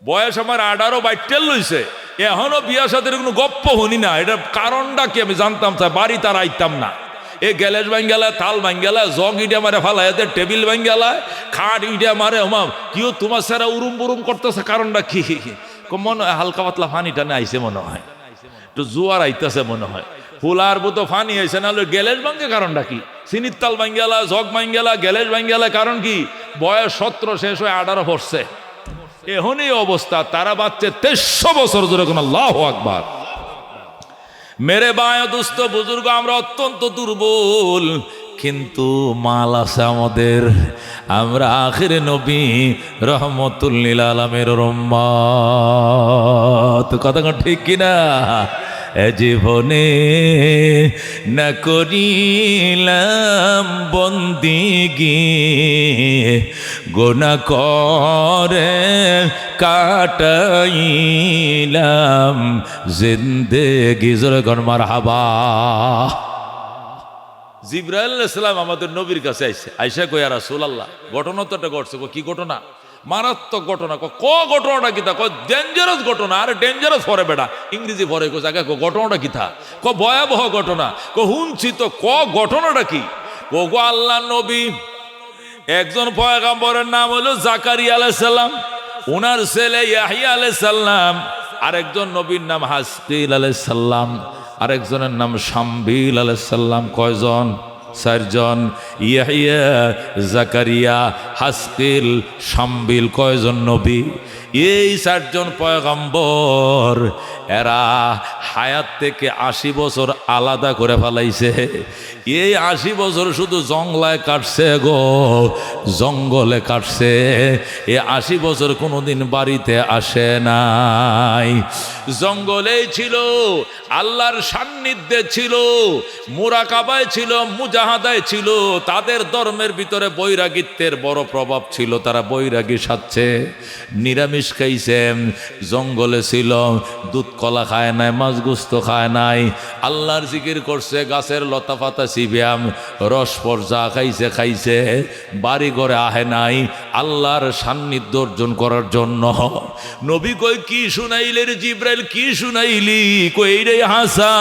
বয়স আমার 18-22 লইছে, এখনো বিয়া সাথের কোনো গপ্প শুনি না। এটার কারণটা কি আমি জানতাম, বাড়ি তার আইতাম না। এ গ্যালেজ ভাঙ্গেলা, থাল ভাঙ্গেলা, জগ ইটা মারে ফালাইতে, টেবিল ভাঙ্গেলা, খাট ইটা মারে, কিও তোমার সারা উরুম বুরুম করতেছে, কারণটা কি? মনে হয় হালকা পাতলা ফানি টানে আইসে, মনে হয় একটু জোয়ার আইতেছে মনে হয়, ফুলার বুতো ফানি আইসে, না হলে গ্যালেজ ভাঙ্গে কারণটা কি? সিনির তাল ভাঙ্গেলা, জগ ভাঙ্গেলা, গ্যালেজ ভাঙ্গেলা, কারণ কি? বয়স 17 শেষ হয়ে 18 পড়ছে, এখন এই অবস্থা। তারা বাচ্চা 2300 বছর ধরে, কোন আল্লাহু আকবার। মেরে বায় দুস্থ বুজুর্গ, আমরা অত্যন্ত দুর্বল, কিন্তু মাল আছে আমাদের। আমরা আখিরে নবী রহমতুল লিল আলামিনের উম্মত। কথা ঠিক কিনা? এ জীবনে না করিলাম বন্দিগি, গুনাহ করে কাটাইলাম জিন্দেগি। জোরে কোন মারহাবা। জিবরাইল আলাইহিস সালাম আমাদের নবীর কাছে আইসা কই, ইয়া রাসূলুল্লাহ, ঘটনা তো একটা ঘটছে। কি ঘটনা? মারাত্মক ঘটনা। ঘটনাটা কি? ডেঞ্জারাস ঘটনা। আরে ডেঞ্জারাস পরে বেটা, ইংরেজি পরে আগে ঘটনাটা কি? ভয়াবহ ঘটনা। হুনছি তো, ঘটনাটা কি? গো আল্লাহ নবী, একজন পয়গম্বরের নাম হলো জাকারিয়া আলাইহিস সালাম, ওনার ছেলে ইয়াহইয়া আলাইহিস সালাম, আরেকজন নবীর নাম হাসকিল আলাইহিস সালাম, আরেকজনের নাম শামবিল আলাইহিস সালাম। কয়জন? 4 জন। ইয়াহইয়া, জাকারিয়া, হাসকিল, শামবিল, কয়জন নবী? এই 4 জন পয়গম্বর। এরা হায়াত থেকে 80 বছর আলাদা করে ফেলাইছে। এই 80 বছর শুধু জঙ্গলায় কাটছে গো, জঙ্গলে কাটছে। এই 80 বছর কোনোদিন বাড়িতে আসে নাই, জঙ্গলেই ছিল, আল্লাহর সান্নিধ্যে ছিল, মুরাকাবায় ছিল, মুজাহাদায় ছিল। তাদের ধর্মের ভিতরে বৈরাগিত্বের বড় প্রভাব ছিল। তারা বৈরাগী সাচ্ছে, নিরামিষ খাইছে, জঙ্গলে ছিল, দুধ কলা খায় নাই, মাছ গোস্ত খায় নাই, আল্লাহর জিকির করছে, গাছের লতা পাতা চিবিয়াম, রস পর্যা খাইছে খাইছে, বাড়ি ঘরে আহে নাই আল্লাহর সান্নিধ্য অর্জন করার জন্য। নবী কই, কি শুনাইলে রে জিবরাইল, কি শুনাইলি? কই রে হাসা,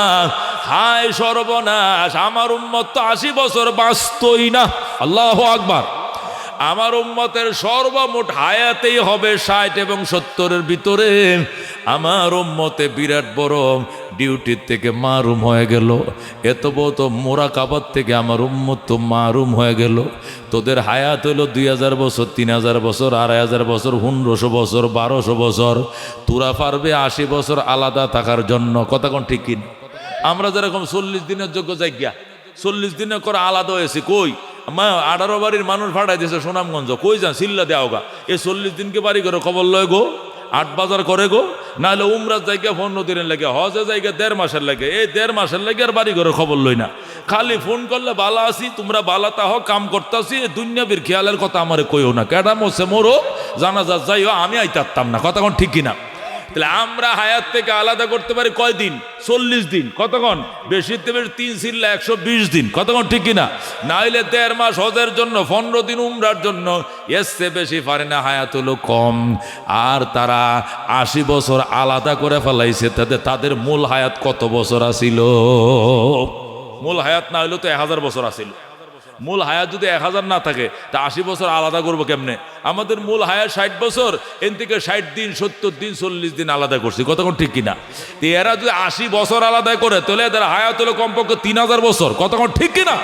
হায় সর্বনাশ, আমার উম্মত তো 80 বছর বাঁচতই না। আল্লাহু আকবার। আমার উম্মতের সর্বমোট হায়াতেই হবে 60 এবং 70-এর ভিতরে। আমার উম্মতে বিরাট বড় ডিউটির থেকে মারুম হয়ে গেল। এত বড় মোরাকাবাত থেকে আমার উম্মত তো মারুম হয়ে গেল। তোদের হায়াত হলো 2000 বছর, 3000 বছর, 2500 বছর, 1500 বছর, 1200 বছর। তোরা পারবে 80 বছর আলাদা থাকার জন্য। কথা কোন ঠিক কিনা? আমরা যেরকম 40 দিনের যোগ্য জায়গা, 40 দিনের করে আলাদা হয়েছে। কই 18 বাড়ির মানুষ ভাড়াই দিয়েছে সুনামগঞ্জ, কই যান সিল্লা দেওয়া গা। এই 40 দিনকে বাড়ি করে খবর লয় গো, 8 বাজার করে গো। নাহলে উমরার জায়গা 15 দিনের লাগে, হজের জায়গা 1.5 মাসের লাগে। এই 1.5 মাসের লাগে আর বাড়ি করে খবর লই না। খালি ফোন করলে বালা আছি, তোমরা বালা তাহ, কাম করতেছি, দুনিয়াবির খেয়ালের কথা আমারে কইও না। কেডা মরছে মরো, জানাজা যাইও, আমি আইতাম না। কথা কোন ঠিক কিনা? তাহলে আমরা হায়াত থেকে আলাদা করতে পারি কয়দিন? 40 দিন। কতক্ষণ? বেশিতে বেশি 3 সিল্লা 120 দিন। কতক্ষণ ঠিক কিনা? না হইলে 1.5 মাস হজের জন্য, 15 দিন উমরার জন্য, এর চেয়ে বেশি পারে না। হায়াত হলো কম। আর তারা 80 বছর আলাদা করে ফেলাইছে। তাদের মূল হায়াত কত বছর আছিল? মূল হায়াত না হইলেও তো 1000 বছর আছিল। মূল হায়াত যদি 1000 না থাকে, তা 80 বছর আলাদা করবো কেমনে? আমাদের মূল হায়াত 60 বছর, এন থেকে 60 দিন, 70 দিন, 40 দিন আলাদা করছি। কতক্ষণ ঠিক কিনা? এরা যদি 80 বছর আলাদা করে, তাহলে এদের হায়াত হলো কমপক্ষে 3000 বছর। কতক্ষণ ঠিক কিনা?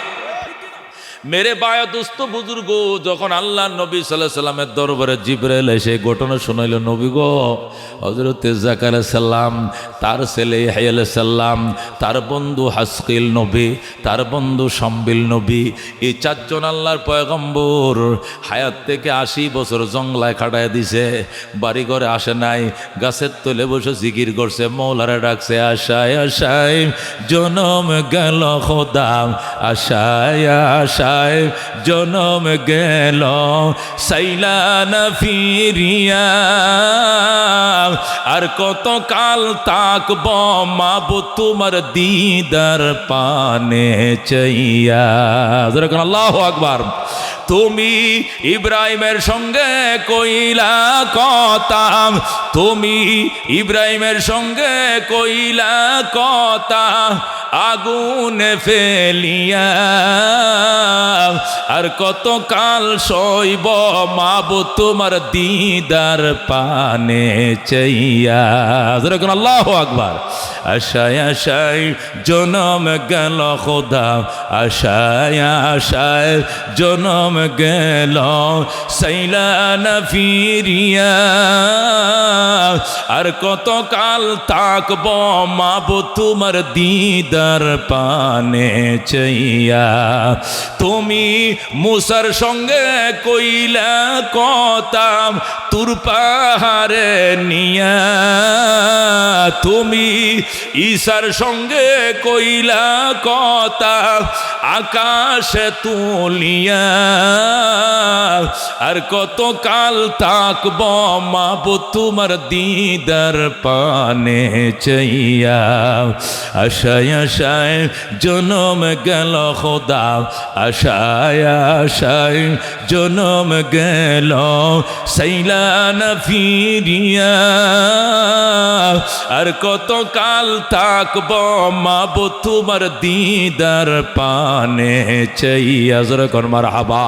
মেরে বায়া দোস্ত বুজুর্গ, যখন আল্লাহ নবী সাল্লাল্লাহু আলাইহি সাল্লামের দরবারে জিবরাইল এসে ঘটনা শোনাইল, নবী গো, হযরত জাকারিয়া আলাইহিস সালাম, তার ছেলে ইয়াহইয়া আলাইহিস সালাম, তার বন্ধু হাসকিল নবী, তার বন্ধু শামবিল নবী, এই 4 জন আল্লাহর পয়গম্বর হায়াত থেকে 80 বছর জঙ্গলায় কাটায় দিছে। বাড়ি ঘরে আসে নাই, গাছের তলে বসে জিকির করছে, মৌলারে ডাকছে, আশায় আশায় জনম গেল খোদা, আশায় আশায় জনম গেল, সাইলানা ফিরিয়া, আর কত কাল তাকব মাবুদ তোমার দিদার পানে চাইয়া। আল্লাহু আকবার। তুমি ইব্রাহিমের সঙ্গে কইলা কথা, তুমি ইব্রাহিমের সঙ্গে কইলা কথা, আগুনে ফেলিয়া আর কত কাল সইব মাবুদ তোমার দিদার পানে চাইয়া। যেরকম আল্লাহু আকবার। আশায় আশায় জনম গেল খোদা, আশায় আশায় জনম গেল, সাইলা না ফিরিয়া আর কত কাল থাকব মাবুদ তোমার দিদার পানে চাইয়া। তুমি মুসার সঙ্গে কইলা কথা, তুর পাহাড়ে নিয়া, তুমি ঈসার সঙ্গে কইলা কথা, আকাশে তুলিয়া আর কত কাল থাকব মাবুদ তোমার দিদার পানে চাইয়া। আশায় আশায় জনম গেল খোদা, আশায় আশায় জনম গেল, সাইলা না ফিরিয়া আর কত কাল থাকব মাবুদ তোমার দিদার পানে চাইয়া। জোরে কর মারহাবা।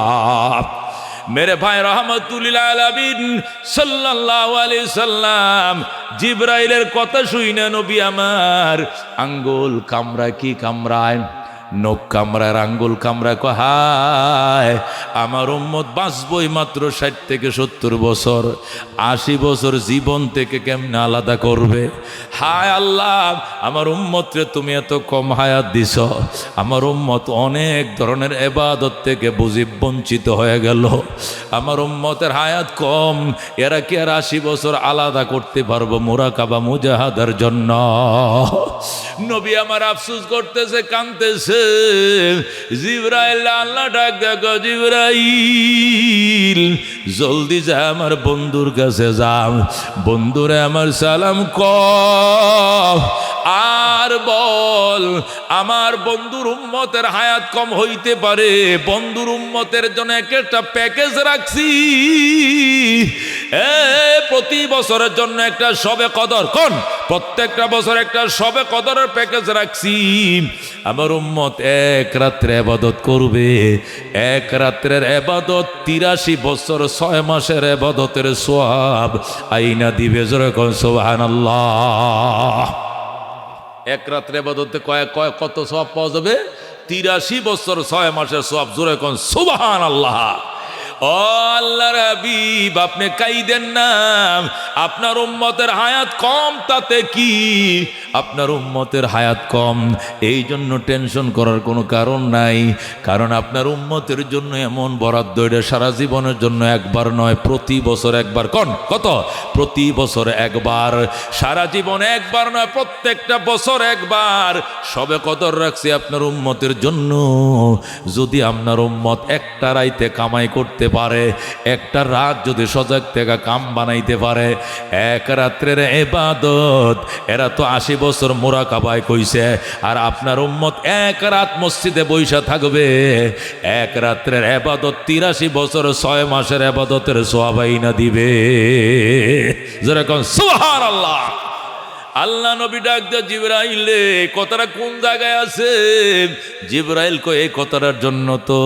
मेरे भाई रहमতুল আলামিন সাল্লাল্লাহু আলাইহি সাল্লাম জিবরাইলের কথা শুনে নবী আমার আঙ্গুল কামরা কি কামরায়, নখ কামরার আঙ্গুল কামরা কহায় আমার উম্মত বাঁচবই মাত্র 60 থেকে 70 বছর, 80 বছর জীবন থেকে কেমনে আলাদা করবে। হায় আল্লাহ, আমার উম্মতরে তুমি এত কম হায়াত দিছ, আমার উম্মত অনেক ধরনের ইবাদত থেকে বুঝি বঞ্চিত হয়ে গেল। আমার উম্মতের হায়াত কম, এরা কি আর 80 বছর আলাদা করতে পারবো মুরাকাবা মুজাহাদার জন্য? নবী আমার আফসোস করতেছে, কাঁদতেছে। জিবরাইল আল্লাহ ডাক দেখো, জিবরাইল জলদি যা আমার বন্ধুর কাছে যাও, বন্ধুরে আমার সালাম কর আর বল আমার বন্ধুর উম্মতের হায়াত কম হইতে পারে, বন্ধুর উম্মতের জন্য একটা প্যাকেজ রাখছি, প্রতি বছরের জন্য একটা শবে কদর, কোন প্রত্যেকটা বছর একটা শবে কদরের প্যাকেজ রাখছি। আমার উম্মত এক রাত্রে ইবাদত করবে, এক রাত্রের ইবাদত 83 বছর 6 মাসের ইবাদতের সওয়াব আইনা দিবে। জোরে কোন সুবহানাল্লাহ। এক রাত্রে ইবাদতে কত সওয়াব পাওয়া যাবে? 83 বছর 6 মাসের সওয়াব। জোরে কোন সুবহানাল্লাহ। ও আল্লাহর হাবিব, আপনি কাইদেন না, আপনার উম্মতের হায়াত কম তাতে কি, আপনার উম্মতের হায়াত কম এই জন্য টেনশন করার কোনো কারণ নাই, কারণ আপনার উম্মতের জন্য এমন বরাদ্দ, এটা সারা জীবনের জন্য একবার নয়, প্রতি বছর একবার। কোন কত? প্রতি বছর একবার, সারা জীবন একবার নয়, প্রত্যেকটা বছর একবার সবে কদর রাখছি আপনার উম্মতের জন্য। যদি আপনার উম্মত একটা রাইতে কামাই করতে পারে, একটা রাত যদি সজাগ থেকে কাম বানাইতে পারে, এক রাত্রের ইবাদত, এরা তো 80 বছর মুরাকাবায় কইছে, আর আপনার উম্মত এক রাত মসজিদে বৈশা থাকবে, এক রাত্রের ইবাদত 83 বছর 6 মাসের ইবাদতের সওয়াব আইনা দিবে। যেরকম সুবহানাল্লাহ। আল্লাহ নবী ডাক দে, জিবরাইলে কথাটা কোন জায়গায় আছে? জিবরাইল কয় এই কথাটার জন্য তো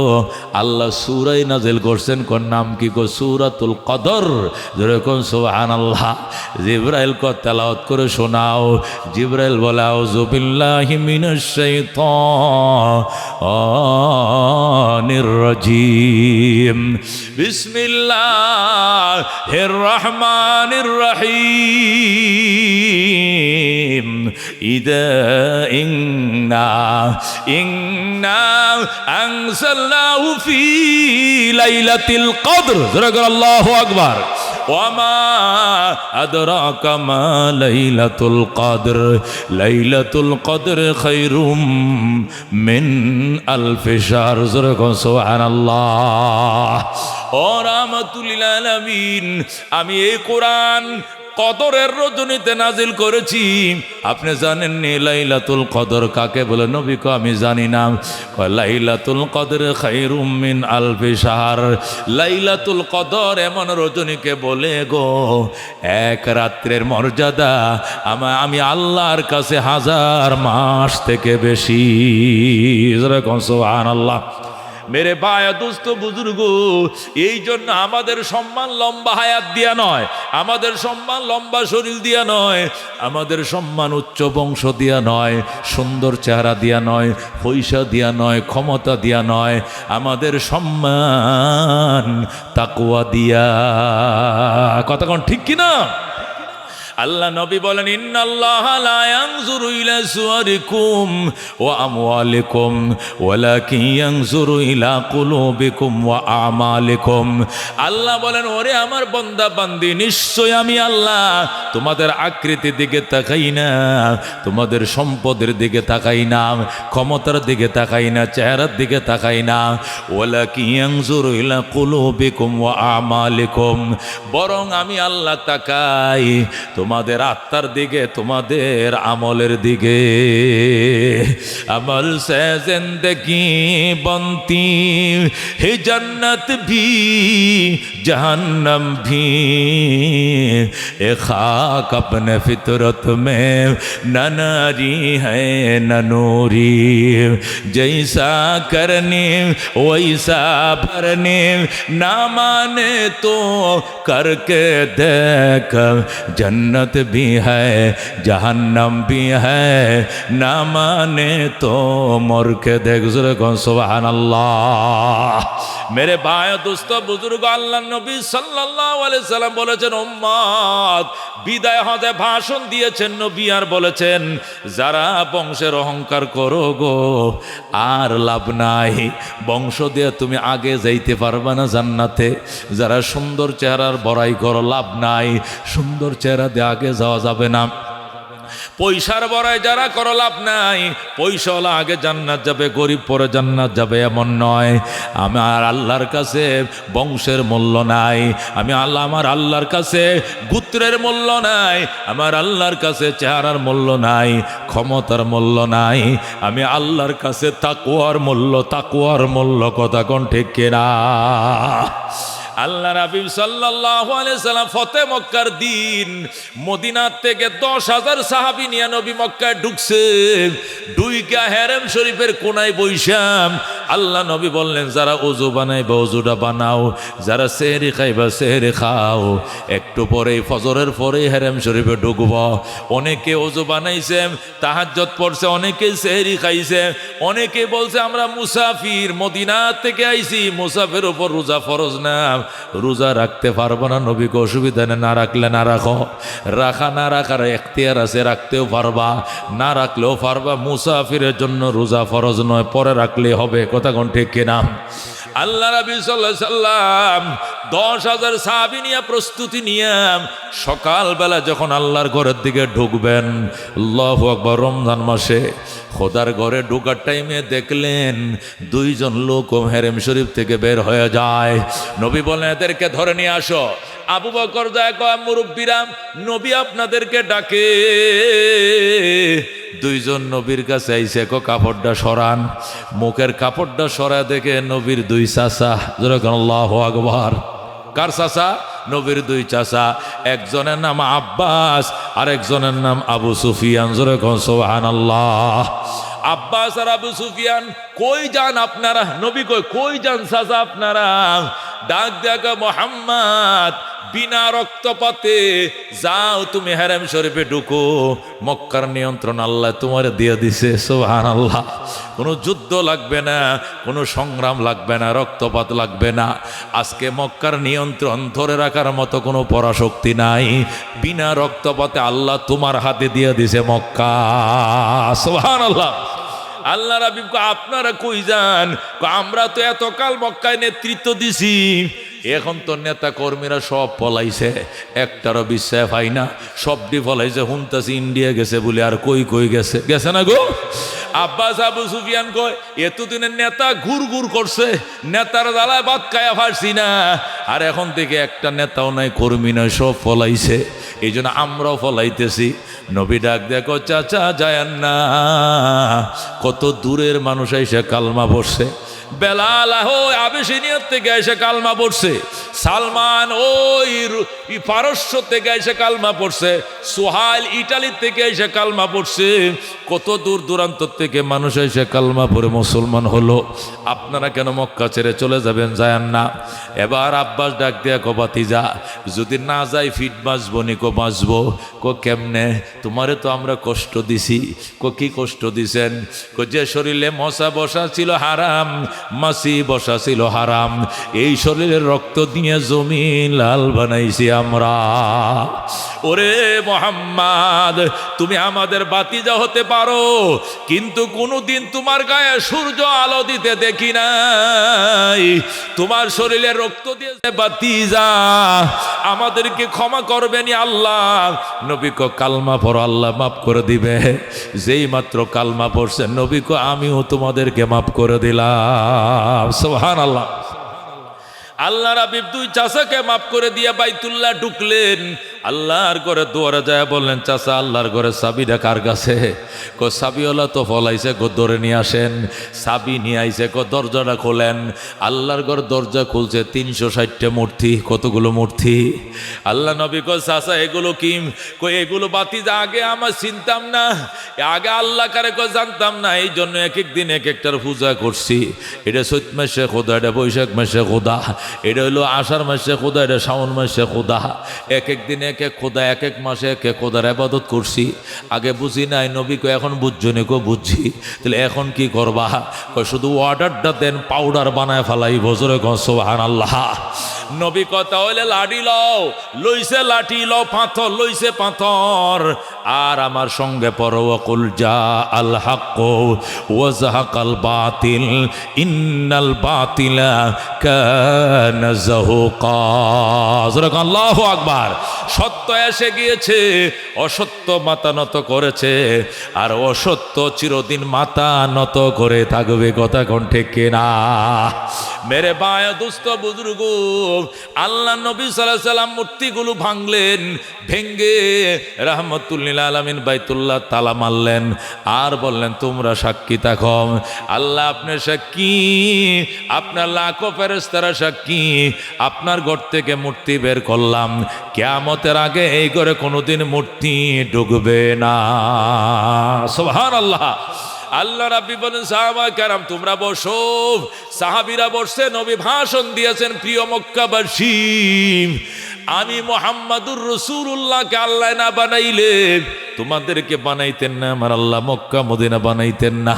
আল্লাহ সূরা নাজিল করছেন, কোন নাম কি? কো সূরাতুল কদর। যেরকম সুবহানাল্লাহ। জিবরাইল কয় তেলাওয়াত করে শোনাও। জিবরাইল বলে আউযু বিল্লাহি মিনাশ শাইতানির রাজিম, বিসমিল্লাহির রহমানির রহিম, ইদা ইন্না আনজালনাহু ফি লাইলাতিল কদর। আল্লাহু আকবার। ওয়ামা আদরাকা মা লাইলাতুল কদর, লাইলাতুল কদর খায়রুম মিন আলফি শাহর। সুবহানাল্লাহ। ও রাহমাতুল লিল আলামিন, আমি এই কোরআন কদরের রজনীতে নাজিল করেছি। আপনি জানেন নি লাইলাতুল কদর কাকে বলে? নবী কো আমি জানি না। কয় লাইলাতুল কদর খায়রুম মিন আলফি শাহর। লাইলাতুল কদর এমন রজনীকে বলে গো, এক রাত্রের মর্যাদা আমি আল্লাহর কাছে 1000 মাস থেকে বেশি। সুবহানাল্লাহ। মেরে ভাইয়া দোস্ত বুজুর্গ, এই জন্য আমাদের সম্মান লম্বা হায়াত দিয়া নয়, আমাদের সম্মান লম্বা শরীর দিয়া নয়, আমাদের সম্মান উচ্চ বংশ দিয়া নয়, সুন্দর চেহারা দিয়া নয়, পয়সা দিয়া নয়, ক্ষমতা দিয়া নয়, আমাদের সম্মান তাকওয়া দিয়া। কথা কোন ঠিক কিনা? আল্লাহ নবী বলেন ইন্নাল্লাহা লা ইয়ানজুরু ইলা সুওয়ারিকুম ওয়া আমওয়ালিকুম ওয়ালাকিন ইয়ানজুরু ইলা কুলুবিকুম ওয়া আমালিকুম। আল্লাহ বলেন ওরে আমার বান্দা বান্দি, নিশ্চয় আমি আল্লাহ তোমাদের আকৃতির দিকে তাকাই না, তোমাদের সম্পদের দিকে তাকাই না, ক্ষমতার দিকে তাকাই না, চেহারার দিকে তাকাই না। ওয়ালাকিন ইয়ানজুরু ইলা কুলুবিকুম ওয়া আমালিকুম, বরং আমি আল্লাহ তাকাই তোমাদের আত্মার দিকে, তোমাদের আমলের দিকে। আমল সে জিंदगी बनती है जन्नत भी जहन्नम भी, ए खाक अपने फितरत में न नारी है न नूरी, जैसा करने वैसा भरने, ना माने तो करके देख जन्नत भी है जहन्नम भी है, ना माने तो मर के देख। सुबहानाल्लाह। मेरे भाई दोस्तों बुजुर्ग, আল্লাহ নবী সাল্লাল্লাহু আলাইহি সাল্লাম বলেছেন উম্মত বিদায় হজে ভাষণ দিয়েছেন নবী, আর বলেছেন যারা বংশের অহংকার করো গো আর লাভ নাই, বংশ দিয়ে তুমি আগে যাইতে পারবে না জান্নাতে। যারা সুন্দর চেহারার বড়াই করো লাভ নাই, সুন্দর চেহারা দিয়ে আগে যাওয়া যাবে না। পয়সার বড়াই যারা করো লাভ নাই, পয়সাওয়ালা আগে জান্নাত যাবে, গরিব পরে জান্নাত যাবে এমন নয়। আমার আল্লাহর কাছে বংশের মূল্য নাই, আমি আল্লাহ আমার আল্লাহর কাছে গোত্রের মূল্য নাই, আমার আল্লাহর কাছে চেহারার মূল্য নাই, ক্ষমতার মূল্য নাই, আমি আল্লাহর কাছে তাকওয়ার মূল্য, তাকওয়ার মূল্য। কথা কোন ঠিক কিনা? আল্লাহ নবী সাল্লাল্লাহু আলাইহি সাল্লাম ফতে মক্কার দিন মদিনা থেকে 10,000 সাহাবী নিয়ে নবী মক্কায় ঢুকছে। দুইটা হেরেম শরীফের কোনায় বৈশাম আল্লাহ নবী বললেন যারা ওযু বানাইবা ওযুটা বানাও, যারা সেহরি খাইবা সেহরি খাও। একটু পরে ফজরের পরে হেরেম শরীফে ঢুকব। অনেকে ওযু বানাইছে, তাহাজ্জুদ পড়ছে, অনেকে সেহরি খাইছে, অনেকে বলছে আমরা মুসাফির মদিনা থেকে আইছি, মুসাফির উপর রোজা ফরজ না, রোজা রাখতে পারবো না। নবীকে অসুবিধা নেই, না রাখলে না রাখো, রাখা না রাখার এখতিয়ার আছে, রাখতেও পারবা না রাখলেও পারবা। মুসাফিরের জন্য রোজা ফরজ নয়, পরে রাখলে হবে। কথা কোন ঠিক কিনা? আল্লাহ নবী সাল্লাল্লাহু আলাইহি সাল্লাম 10,000 সাহাবী নিয়ে প্রস্তুতি নিয়ে সকালবেলা যখন আল্লাহর ঘরের দিকে ঢুকবেন, আল্লাহু আকবার, রমজান মাসে খোদার ঘরে ঢোকার টাইমে দেখলেন 2 জন লোক হেরেম শরীফ থেকে বের হয়ে যায়। নবী বলেন এদেরকে ধরে নিয়ে আসো। আবু বকর যায় কয় মুরব্বীরা নবী আপনাদেরকে ডাকে। 2 জন নবীর কাছে আইসে, কাপড়টা সরান। মুখের কাপড়টা সরা দেখে নবীর 2 চাচা, যেরকম আল্লাহু আকবার। কার চাচা? নবীর 2 চাচা। একজনের নাম আব্বাস, আরেকজনের নাম আবু সুফিয়ান। যেরকম সুবহানাল্লাহ। আব্বাস আর আবু সুফিয়ান, কই যান আপনারা? নবী কই যান চাচা আপনারা? ডাক দেখা মুহাম্মদ, বিনা রক্তপাতে যাও তুমি হেরেম শরীফে ঢুকো, মক্কার নিয়ন্ত্রণ আল্লাহ তোমার দিয়ে দিছে। সুবহানাল্লাহ। কোনো যুদ্ধ লাগবে না, কোনো সংগ্রাম লাগবে না, রক্তপাত লাগবে না। আজকে মক্কার নিয়ন্ত্রণ ধরে রাখার মতো কোনো পরাশক্তি নাই। বিনা রক্তপাতে আল্লাহ তোমার হাতে দিয়ে দিছে মক্কা। সুবহানাল্লাহ। আল্লাহ রাব্বি আপনারা কই যান? আমরা তো এতকাল মক্কায় নেতৃত্ব দিছি, এখন তো নেতা কর্মীরা সব পলাইছে, একটারও বিশ্বাস পাই না, সবটি পলাইছে। হুনতাছি ইন্ডিয়া গেছে বলে, আর কই গেছে? গেছে না গো। আব্বাস আবু সুফিয়ান কয় এতদিনের নেতা ঘুর করছে, নেতার জ্বালায় ভাত খায়া ফারছি না, আর এখন থেকে একটা নেতাও নাই, কর্মী নয়, সব পলাইছে। এই জন্য আমরাও ফলাইতেছি। নবী ডাক দেখো চাচা যায়েন না, কত দূরের মানুষ এসে কালমা পড়ছে। বেলাল আবেশিনিয়ার থেকে এসে কালমা পড়ছে, সালমান ওই পারস্য থেকে এসে কালমা পড়ছে, সোহাইল ইটালি থেকে এসে কালমা পড়ছে, কত দূর দূরান্ত থেকে মানুষ এসে কালমা পড়ে মুসলমান হলো। আপনারা কেন মক্কা ছেড়ে চলে যাবেন? যায়েন না। এবার আব্বাস ডাক দিয়া কো ভাতিজা, যদি না যাই ফিট বাঁচবো নি? কো বাঁচবো। কো কেমনে? তোমারে তো আমরা কষ্ট দিছি। কো কি কষ্ট দিছেন? কো যে শরীরে মশা বসা ছিল হারাম, মাছি বসা ছিল হারাম, এই শরীরের রক্ত দিয়ে জমিন লাল বানাইছি আমরা। ওরে মোহাম্মদ, তুমি আমাদের বাতিজা হতে পারো, কিন্তু কোনোদিন তোমার গায়ে সূর্য আলো দিতে দেখি নাই। তোমার শরীরে রক্ত দিয়েছে বাতিজা, আমাদেরকে ক্ষমা করবেনি আল্লাহ। নবী কো কালমা পড়ো, আল্লাহ মাফ করে দিবে। যেই মাত্র কালমা পড়ছে নবী কো আমিও তোমাদেরকে মাফ করে দিলাম। সুবহানাল্লাহ। আল্লাহর হাবিব দুই চাচাকে মাফ করে দিয়ে বাইতুল্লাহ ঢুকলেন। আল্লাহর ঘরে দুয়ারে যায় বললেন, চাচা আল্লাহর ঘরে চাবিটা কার কাছে? কো চাবিওয়ালা তো ফলাইছে, গো ধরে নিয়ে আসেন। চাবি নিয়ে আইছে, কো দরজাটা খোলেন। আল্লাহর ঘর দরজা খুলছে, 360টা মূর্তি। কতগুলো মূর্তি! আল্লাহ নবী কো চাচা এগুলো কি? কো এগুলো বাতিজা আগে আমার চিনতাম না, আগে আল্লাহ কারে কো জানতাম না, এই জন্য এক এক দিন এক একটার পূজা করছি। এটা চৈত মাসে খোদা, এটা বৈশাখ মাসে খোদা, এটা হইলো আষাঢ় মাসে খোদা, এটা শ্রাবণ মাসে খোদা। এক এক দিন এক এক খোদা, এক এক মাসে এক এক খোদার ইবাদত করছি। আগে বুঝি নাই। নবী কো এখন বুঝছো নি? কো বুঝছি। তাহলে এখন কি করবা? কো শুধু অর্ডারটা দেন, পাউডার বানায় ফেলাই। বজরে কো সুবহানাল্লাহ। নবী কথা হইলে লাঠি লও, লইছে লাঠি লও, পাথর লইছে পাথর। আর আমার সঙ্গে পড়ো, ওয়াকুল জা আল হক ওয়া যাহাকাল বাতিল ইন্নাল বাতিলা কানা যাহুকা। আল্লাহু আকবার। সত্য এসে গিয়েছে, অসত্য মাথা নত করেছে, আর অসত্য চিরদিন মাথা নত করে থাকবে। কথা কোন ঠিক কিনা? মেরে ভাই দোস্ত বুজুর্গ, আল্লাহ নবী সাল্লাল্লাহু আলাইহি সাল্লাম মূর্তিগুলো ভাঙলেন, ভেঙ্গে রাহমাতুল্লিল আলামিন বাইতুল্লাহ তালা মারলেন, আর বললেন তোমরা সাক্ষী থাকো। আল্লাহ আপনার সাক্ষী, আপনার লাখো ফেরেশতারা সাক্ষী। আপনার ঘর থেকে মূর্তি বের করলাম, কিয়ামতের আগে এই ঘরে কোনোদিন মূর্তি ঢুকবে না। সুবহানাল্লাহ। আল্লাহ রাব্বি বলেন, সাহাবা কেরাম তোমরা বসো। সাহাবীরা বসছে, নবী ভাষণ দিয়েছেন, প্রিয় মক্কাবাসী, আমি মুহাম্মাদুর রাসূলুল্লাহকে আল্লাহ না বানাইলে তোমাদেরকে বানাইতেন না, আমার আল্লাহ মক্কা মদিনা বানাইতেন না।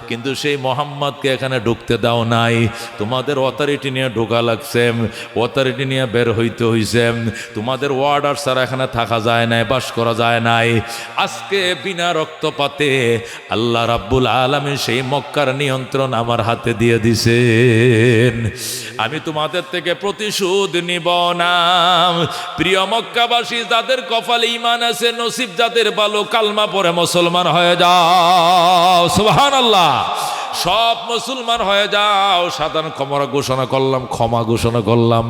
কিন্তু সেই মোহাম্মদকে এখানে ঢুকতে দাও নাই, তোমাদের অথরিটি নিয়ে ঢোকা লাগছে, অথরিটি নিয়ে বের হইতে হইছে। তোমাদের অর্ডার ছাড়া এখানে থাকা যায় নাই, বাস করা যায় নাই। আজকে বিনা রক্তপাতে আল্লাহ রাব্বুল আলামিন সেই মক্কার নিয়ন্ত্রণ আমার হাতে দিয়ে দিছেন। আমি তোমাদের থেকে প্রতিশোধ নিব না। প্রিয় মক্কাবাসী, যাদের কপালে ঈমান আছে, নসিব যাদের ভালো, কালমা পড়ে মুসলমান হয়ে যাও। সুবহানাল্লাহ। সব মুসলমান হয়ে যাও। সাধারণ ক্ষমা ঘোষণা করলাম, ক্ষমা ঘোষণা করলাম।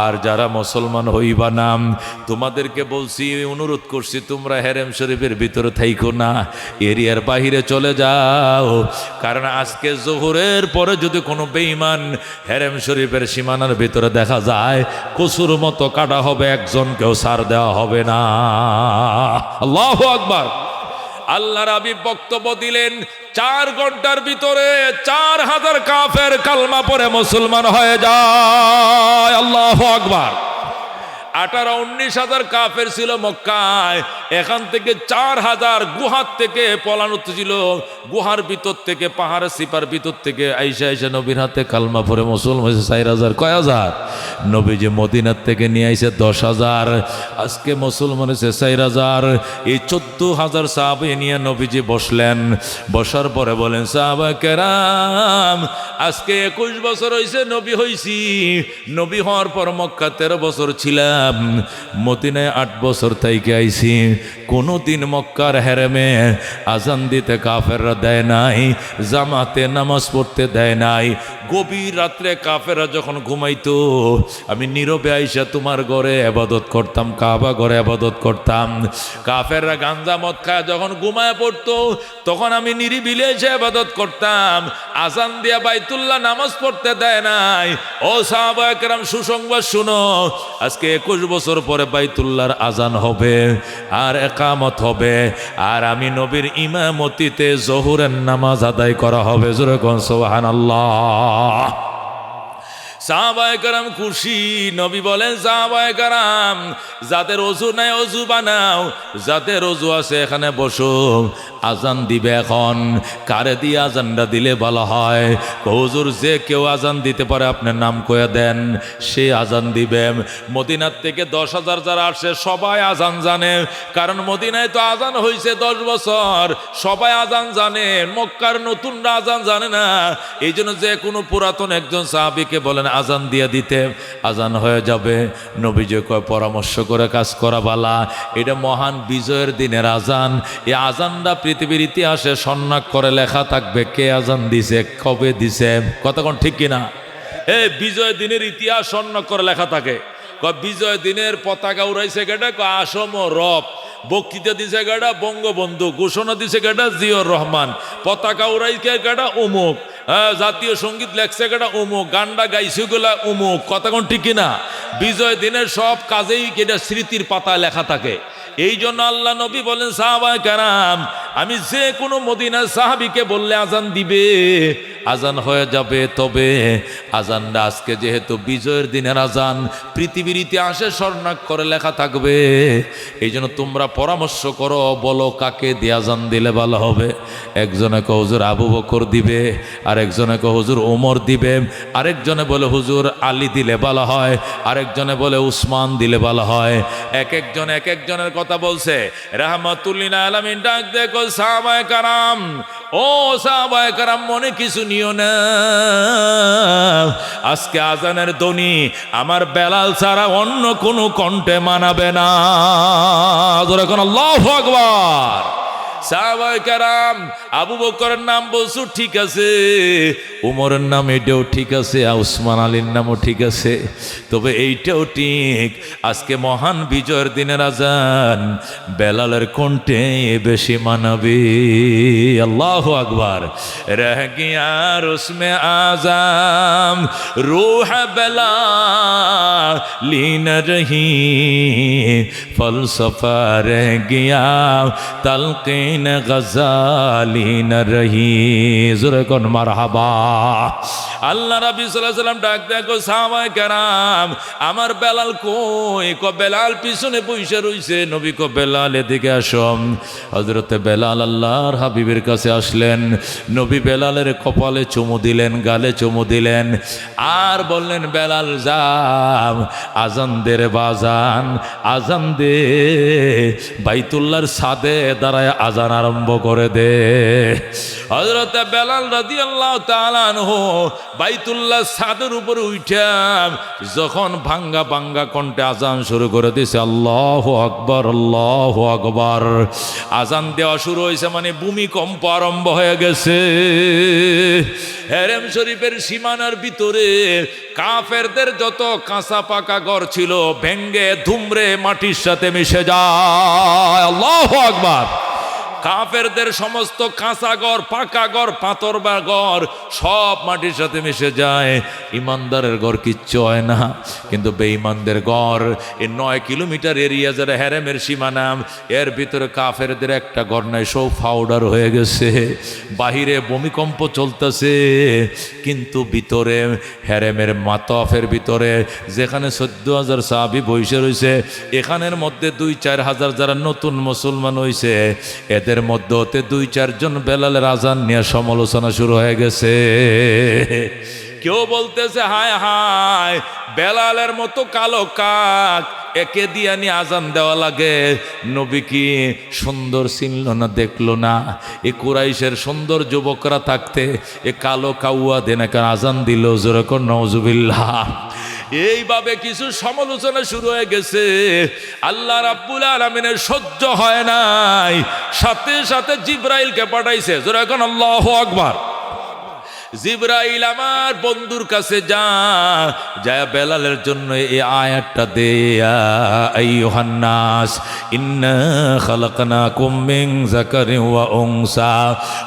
আর যারা মুসলমান হইবা না, তোমাদেরকে বলছি, অনুরোধ করছি, তোমরা হেরেম শরীফের ভিতরে থাইকো না, এরিয়ার বাহিরে চলে যাও। কারণ আজকে জোহরের পরে যদি কোনো বেঈমান হেরেম শরীফের সীমানার ভিতরে দেখা যায়, কসুর মতো কাটা হবে, একজনকেও ছাড় দেওয়া হবে না। আল্লাহু আকবার। আল্লাহর হাবিব বক্তব্য দিলেন, 4 ঘন্টার ভিতরে 4000 কাফের কালমা পড়ে মুসলমান হয়ে যায়। আল্লাহু আকবার। 18-19 কাফের ছিল মক্কায়, এখান থেকে 4000 গুহার থেকে পলানো ছিল, গুহার ভিতর থেকে, পাহাড়ের সিপার ভিতর থেকে আইসা আইসা নবীর হাতে কালমা পড়ে মুসলমান হয়েছে 4000। কয় হাজার? নবীজি মদিনার থেকে নিয়ে আইসে 10,000, আজকে মুসলমান হয়েছে 4000। এই 14,000 সাহাবা নিয়ে নবীজি বসলেন। বসার পরে বলেন, সাহাবা কেরাম, আজকে 21 বছর হয়েছে নবী হইছি। নবী হওয়ার পর মক্কা 13 বছর ছিলাম। সাল্লাম মদিনায় 8 বছর থেকে আইছি, কোনোদিন মক্কার হেরেমে আজান দিতে কাফেররা দেয় নাই, জামাতে নামাজ পড়তে দেয় নাই। গভীর রাত্রে কাফেররা যখন ঘুমাইতো আমি নীরবে আইসা তোমার ঘরে ইবাদত করতাম, কাবা ঘরে ইবাদত করতাম। কাফেররা গাঞ্জা মদ খায় যখন ঘুমায় পড়তো তখন আমি নিরিবিলি এসে ইবাদত করতাম। আজান দিয়া বাইতুল্লাহ নামাজ পড়তে দেয় নাই। ও সাহাবায়ে কেরাম সুসংবাদ শুনো, আজকে 21 বছর পরে বাইতুল্লাহর আজান হবে আর একামত হবে, আর আমি নবীর ইমামতিতে জোহরের নামাজ আদায় করা হবে। জোরে কোন সুবহানাল্লাহ। সাহাবায়ে কেরাম খুশি। নবী বলেন সাহাবায়ে কেরাম যাদের ওযু নাই ওযু বানাও, যাদের ওযু আছে এখানে বসো, আজান দিবে। এখন কারে দিয়ে আজানটা দিলে ভালো হয়? হুজুর যে কেউ আজান দিতে পারে আপনার নাম কয়ে দেন, সে আজান দিবে। মদিনার থেকে 10,000 যারা আসছে সবাই আজান জানে, কারণ মদিনায় তো আজান হয়েছে 10 বছর, সবাই আজান জানে। মক্কার নতুনরা আজান জানে না। এই জন্য যে কোনো পুরাতন একজন সাহাবীকে বলেন আজান দিয়ে দিতে, আজান হয়ে যাবে। নবীজি কয় পরামর্শ করে কাজ করা বালা, এটা মহান বিজয়ের দিনের আজান। এই আজানটা পৃথিবীর ইতিহাসে সন্ন্যাক করে লেখা থাকবে কে আজান দিছে, কবে দিছে। কতক্ষণ ঠিক কিনা? বিজয় দিনের ইতিহাস সন্ন্যাক করে লেখা থাকে। বিজয় দিনের পতাকা উড়াইছে কেটা আসম রব, বক্তৃতা দিছে কেটা বঙ্গবন্ধু, ঘোষণা দিছে কেটা জিয়র রহমান, পতাকা উড়াইছে কেটা অমুক, জাতীয় সঙ্গীত লেখছে কেটা অমুক, গানটা গাইছে গুলা অমুক। কতক্ষণ ঠিক কিনা? বিজয় দিনের সব কাজেই কেটা স্মৃতির পাতায় লেখা থাকে। এই জন্য আল্লাহ নবী বলেন সাহাবায়ে কেরাম আমি যে কোনো মদিনার সাহাবীকে বললে আজান দিবে, আজান হয়ে যাবে। তবে আজানটা আজকে যেহেতু বিজয়ের দিনের আজান, পৃথিবীর ইতিহাসে স্বর্ণাক করে লেখা থাকবে। এই জন্য তোমরা পরামর্শ করো, বলো কাকে দিয়ে আজান দিলে ভালো হবে। একজনে কো হুজুর আবু বকর দিবে, আরেকজনে কো হুজুর ওমর দিবে, আরেকজনে বলে হুজুর আলী দিলে ভালো হয়, আরেকজনে বলে উসমান দিলে ভালো হয়। এক একজনের কথা বলছে। রাহমাতুল্লিল আলামিন ডাক দেখো সাহাবায়ে কেরাম, ও সাহাবায়ে কেরাম মনে কিছু নিও না, আজকে আজানের ধ্বনি আমার বেলাল ছাড়া অন্য কোনো কণ্ঠে মানাবে না। যখন আল্লাহু আকবার। সাহাবায়ে কেরাম আবু বকরের নাম বলছো ঠিক আছে, উমরের নাম এটাও ঠিক আছে, উসমান আলীর নামও ঠিক আছে, তবে এইটাও ঠিক আজকে মহান বিজয়ের দিনের আজান বেলালের কণ্ঠে বেশি মানাবে। আল্লাহু আকবার। রহ গিয়া রসমে আজাম রূহ বেলালিন রহি, ফলসফা রহ গিয়া তালকিন গজালি ন রহি। জোরে কোন মারহাবা। আল্লাহ রাব্বি সাল্লাল্লাহু আলাইহি সাল্লাম ডাক দেখো সাহাবায়ে কেরাম আমার বেলাল কই? কো বেলাল পিছনে বসে রইছে। নবী কো বেলাল এদিকে আসো। হযরত বেলাল আল্লাহর হাবিবের কাছে আসলেন। নবী বেলালের কপালে চুমু দিলেন, গালে চুমু দিলেন, আর বললেন বেলাল যাও আজান দে রে বাজান, আজান দে, বাইতুল্লাহর ছাদে দাঁড়ায় আজান আরম্ভ করে দে। হযরত বেলাল রাদিয়াল্লাহু তাআলা আনহু বাইতুল্লাহ ছাদের উপরে উঠা যখন ভাঙ্গা ভাঙ্গা কণ্ঠে আজান শুরু করে দিয়েছে, আল্লাহু আকবার আল্লাহু আকবার। আজান দেওয়া শুরু হয়েছে মানে ভূমিকম্প আরম্ভ হয়ে গেছে। হেরেম শরীফের সীমানার ভিতরে কাফেরদের যত কাঁচা পাকা ঘর ছিল ভেঙ্গে ধুমরে মাটির সাথে মিশে যায়। আল্লাহু আকবার। কাফেরদের সমস্ত কাঁচা ঘর, পাকা ঘর, পাথর বা ঘর সব মাটির সাথে মিশে যায়। ইমানদারের ঘর কিচ্ছু হয় না, কিন্তু বেঈমানদের ঘর এই 9 কিলোমিটার এরিয়া যারা হেরেমের সীমানা, এর ভিতরে কাফেরদের একটা ঘর নাই, সব ফাউডার হয়ে গেছে। বাহিরে ভূমিকম্প চলতেছে, কিন্তু ভিতরে হেরেমের মাতাফের ভিতরে যেখানে 14,000 সাহাবী বসে রয়েছে, এখানের মধ্যে 2-4 হাজার যারা নতুন মুসলমান হয়েছে, এদের মধ্যে হতে 2-4 জন বেলালের আজান নিয়ে সমালোচনা শুরু হয়ে গেছে। কেউ বলতেছে হায় হায় বেলালের মতো কালো কাক একে দিয়ে নিয়ে আজান দেওয়া লাগে, নবী কি সুন্দর চিনল না, দেখলো না? এ কুরাইশের সুন্দর যুবকরা থাকতে এ কালো কাউয়া দেন আজান দিল। জোরে কর নাউজুবিল্লাহ। এইভাবে কিছু সমালোচনা শুরু হয়ে গেছে। আল্লাহ রাব্বুল আলামিনের সহ্য হয় নাই, সাথে সাথে জিবরাইলকে পাঠাইছে। জোরে এখন আল্লাহু আকবার। জিবরাইল আমার বন্ধুর কাছে যায় বেলালের জন্য এই আয়াতটা দে, আইয়ুহান নাস ইন্না খালাকনাকুম মিন যাকারিন ওয়া উনসা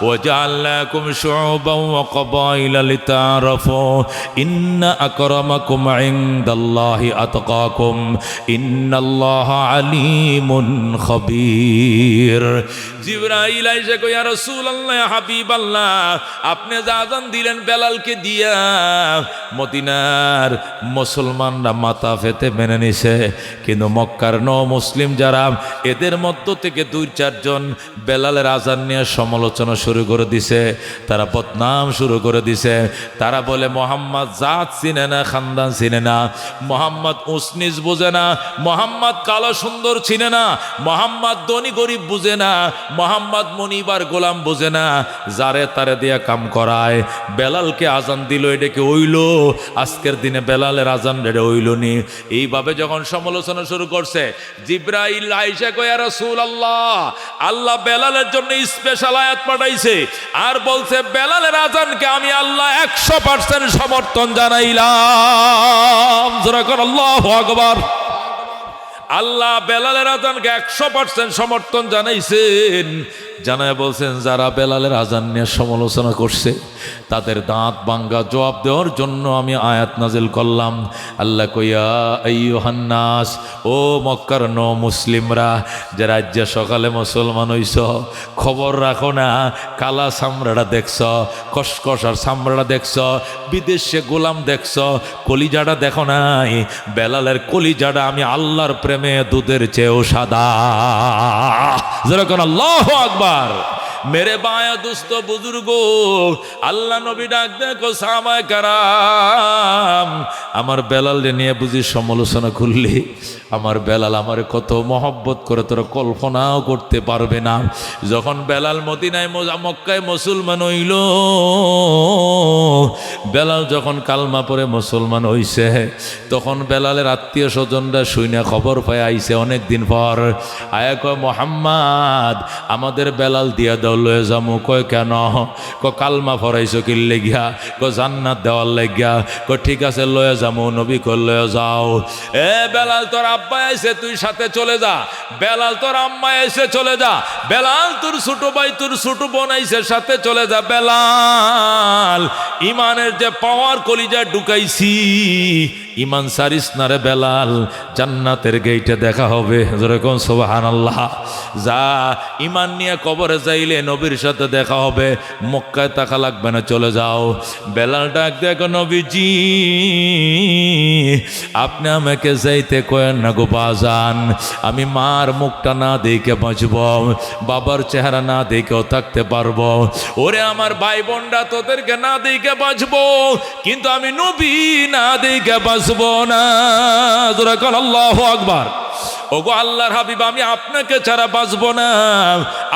ওয়া জাআলনাকুম শুউবান ওয়া ক্বাবাইলা লিতাআরাফু ইন্না আকরামাকুম ইনদাল্লাহি আতকাকুম ইন্নাল্লাহা আলিমুন খাবীর। জিবরাইল আইসা কই, ইয়া রাসূলুল্লাহ, ইয়া হাবিবাল্লাহ, আপনি যা আযান দিলেন বেলালকে দিয়া, মদিনার মুসলমানরা মাথা ফেতে মেনে নিছে, কিন্তু মক্কার মুসলিম যারা, এদের মধ্য থেকে 2-4 জন বেলালের আযান নিয়ে সমালোচনা শুরু করে দিছে। তারা বদনাম শুরু করে দিছে। তারা বলে মোহাম্মদ জাত চিনে না, খানদান চিনে না, মোহাম্মদ উসনিস বুঝে না, মোহাম্মদ কালো সুন্দর চিনে না, মোহাম্মদ ধনী গরিব বুঝে না, মোহাম্মদ মনিবার গোলাম বুঝে না, যারে তারে দিয়া কাম করায়। বেলালকে আজান দিল, এটাকে হইল আজকের দিনে বেলালের আজান এটা হইল নি। এইভাবে যখন সমালোচনা শুরু করছে, জিবরাইল আইসা কয়, ইয়া রাসূলুল্লাহ, আল্লাহ বেলালের জন্য স্পেশাল আয়াত পাঠাইছে আর বলছে বেলালের আজানকে আমি আল্লাহ 100% সমর্থন জানাইলাম। জোরে কর আল্লাহু আকবার। আল্লাহ বেলালের আজানকে 100% সমর্থন জানাইছেন। জানায় বলছেন, যারা বেলালের আজান নিয়ে সমালোচনা করছে তাদের দাঁত ভাঙ্গা জবাব দেওয়ার জন্য আমি আয়াত নাজিল করলাম। আল্লাহ কইয়া, আইয়ুহান নাস, ও মক্কার মুসলিমরা, যে রাজ্যে সকালে মুসলমান হইছ, খবর রাখো না, কালা চামড়াটা দেখছ, কসকসার চামড়াটা দেখছ, বিদেশে গোলাম দেখছ, কলিজাটা দেখো নাই? বেলালের কলিজাটা আমি আল্লাহর প্রেমে দুধের চেয়েও সাদা। যেরকম আল্লাহু আকবার। মেরে বায়া দুস্থ বুজুর্গ, আল্লাহ নবী ডাক দেখো, সাহাবায়ে কেরাম, আমার বেলাল নিয়ে বুঝি সমালোচনা করলি? আমার বেলাল আমারে কত মহব্বত করে তোরা কল্পনাও করতে পারবে না। যখন বেলাল মদিনায় মক্কায় মুসলমান হইল, বেলাল যখন কালমা পরে মুসলমান হইছে, তখন বেলালের আত্মীয় স্বজনরা শুইনা খবর পায় আইছে অনেক দিন পর। আয়া কয়, মোহাম্মদ, আমাদের বেলাল দিয়া দাও, লয়ে যামু। কয় কেন? কালমা ফরাইছো কি লেগিয়া? জান্নাত দেওয়ার লেগিয়া। ঠিক আছে, লয়ে যামু। নবী কয়, লয়ে যাও। এ বেলাল, তোর আব্বা আইছে, তুই সাথে চলে যা। বেলাল, তোর আম্মা আইছে, চলে যা। বেলাল, তোর ছোট ভাই, তোর ছোট বোন আইছে, সাথে চলে যা। বেলাল, ইমানের যে পাওয়ার কলিজা ঢুকাইছি, ইমান সারিস না রে বেলাল, জান্নাতের গেইটে দেখা হবে। যেরকম সুবহানাল্লাহ। যা, ইমান নিয়ে কবরে যাইলে নবীর সাথে দেখা হবে, মক্কায় টাকা লাগবে না, চলে যাও। বেলাল ডাক দেখো, নবীজি, আপনি আমাকে যাইতে কয়েন না গো বাজান, আমি মার মুখটা না দেখে বাঁচব, বাবার চেহারা না দেখেও থাকতে পারবো। ওরে আমার ভাই বোনরা, তোদেরকে না দেখে বাঁচবো, কিন্তু আমি নবী না দেখে বাঁচবো না। জোরে কর আল্লাহু আকবার। ওগো আল্লাহর হাবিব, আমি আপনাকে ছাড়া বাঁচবো না,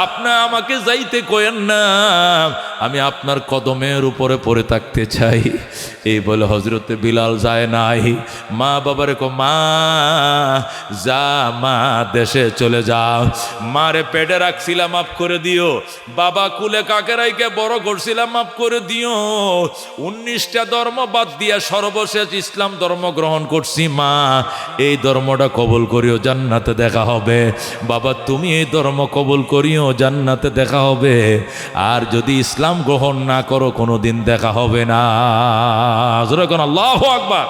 আপনি আমাকে যাইতে কয়েন না, আমি আপনার কদমের উপরে পড়ে থাকতে চাই। এই বলে হজরতে বিলাল যায় নাই। মা বাবারে কো, মা যা, মা দেশে চলে যাও। মারে পেটে রাখছিলাম, মাফ করে দিও। বাবা কুলে কাকেরাইকে বড় করছিলাম, মাফ করে দিও। 19টা ধর্ম বাদ দিয়া সর্বশেষ ইসলাম ধর্ম গ্রহণ করছি। মা, এই ধর্মটা কবুল করিও, জান্নাতে দেখা হবে। বাবা, তুমি এই ধর্ম কবুল করিও, জান্নাতে দেখা হবে। আর যদি ইসলাম গ্রহণ না করো, কোনোদিন দেখা হবে না। যেরকম আল্লাহু আকবার।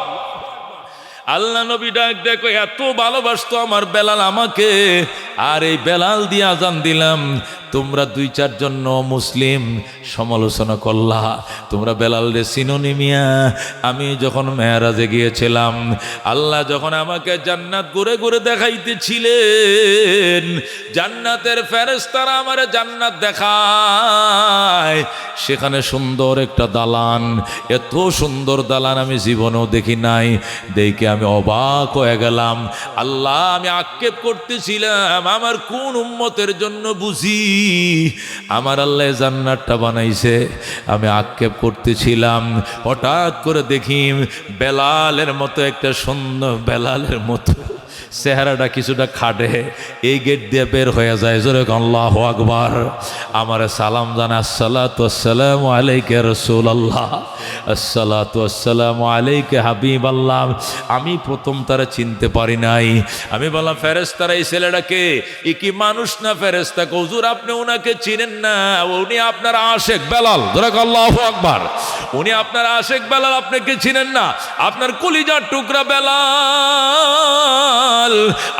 আল্লাহ নবী ডাক দেখো, এত ভালোবাসতো আমার বেলাল আমাকে, আর এই বেলাল দিয়ে আজান দিলাম। তোমরা 2-4 জন মুসলিম সমালোচনা করলা, তোমরা বেলাল রে চিনোনি মিয়া? আমি যখন মেরাজে গিয়েছিলাম, আল্লাহ যখন আমাকে জান্নাত ঘুরে ঘুরে দেখাইতেছিলেন, জান্নাতের ফেরেশতারা আমারে জান্নাত দেখায়, সেখানে সুন্দর একটা দালান, এত সুন্দর দালান আমি জীবনেও দেখি নাই। দেখে আমি অবাক হয়ে গেলাম। আল্লাহ, আমি আক্ষেপ করতেছিলাম আমার কোন উম্মতের জন্য বুঝি আমার আল্লাহ জান্নাতটা বানাইছে। আমি আক্ষেপ করতেছিলাম, হঠাৎ করে দেখি বেলালের মতো একটা সুন্দর, বেলালের মতো চেহারাটা কিছুটা খাটে, এই গেট দিয়ে বের হয়ে যায়। জোরে আল্লাহু আকবার। আমার সালাম জানা, আসসালাতু আসসালামু আলাইকা রাসূলুল্লাহ, আসসালাতু আসসালামু আলাইকা হাবিবাল্লাহ। আমি প্রথম তারা চিনতে পারি নাই। আমি বললাম, ফেরেশতারা এই ছেলেটাকে, এ কি মানুষ না ফেরেশতা? হুজুর, আপনি ওনাকে চিনেন না, উনি আপনার আশেক বেলাল। জোরে আল্লাহু আকবার। উনি আপনার আশেক বেলাল, আপনাকে চিনেন না? আপনার কলিজার টুকরা বেলাল,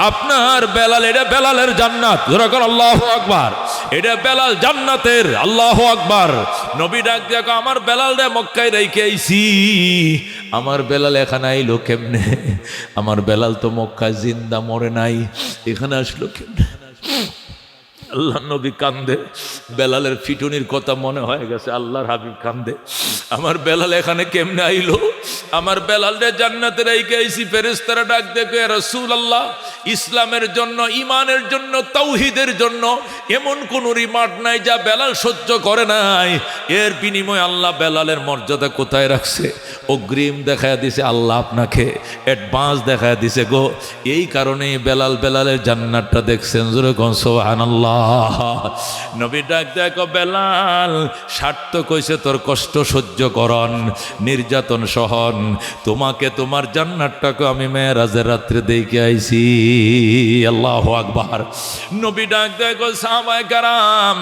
আপনার বেলাল, এটা বেলালের জান্নাত। জোরে আল্লাহু আকবার। এটা বেলাল জান্নাতের। আল্লাহু আকবার। নবী ডাক দেখো, আমার বেলাল রে মক্কায় রেখে আইছি, আমার বেলাল এখানে আইলো কেমনে? আমার বেলাল তো মক্কায় জিন্দা, মরে নাই, এখানে আসলো কেমনে? আল্লাহ নবী কান্দে, বেলালের ফিটুনির কথা মনে হয়ে গেছে। আল্লাহর হাবিব কান্দে, আমার বেলাল এখানে কেমনে আইলো? আমার বেলাল রে জান্নাতে রাইখে আইছি। ফেরেশতারা ডাক দেখে, ইয়া রাসূলুল্লাহ, ইসলামের জন্য, ঈমানের জন্য, তাওহীদের জন্য এমন কোন রিমার্ট নাই যা বেলাল সহ্য করে নাই। এর বিনিময়ে আল্লাহ বেলালের মর্যাদা কোথায় রাখছে? অগ্রিম দেখায় দিছে আল্লাহ আপনাকে, অ্যাডভান্স দেখায় দিছে গো। এই কারণেই বেলালের জান্নাতটা দেখছেন। জোরে কোন সুবহানাল্লাহ। নবী ডাক দেখো, বেলাল, সার্থক হইছে তোর কষ্ট সহ্য করন, নির্যাতন সহন। তোমাকে, তোমার জান্নাতটাকে আমি মেরাজের রাত্রে দেখে আইছি। আল্লাহু আকবার। নবী ডাক দেখো, সাহাবায়ে কেরাম,